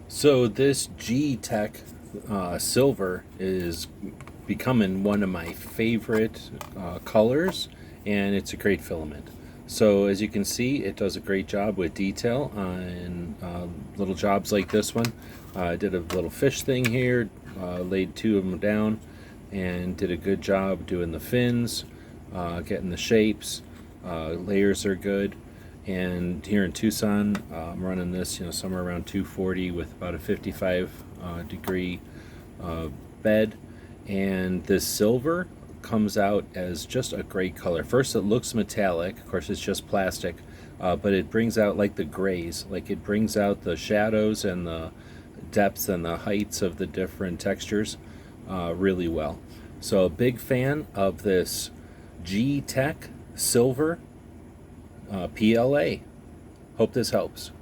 So this G-Tech silver is becoming one of my favorite colors, and it's a great filament. So as you can see, it does a great job with detail on little jobs like this one. I did a little fish thing here, laid two of them down, and did a good job doing the fins, getting the shapes. Layers are good. And here in Tucson, I'm running this, somewhere around 240 with about a 55 degree bed. And this silver comes out as just a great color. First, it looks metallic. Of course, it's just plastic, but it brings out like the grays. Like it brings out the shadows and the depths and the heights of the different textures really well. So, a big fan of this G Tech silver PLA. Hope this helps.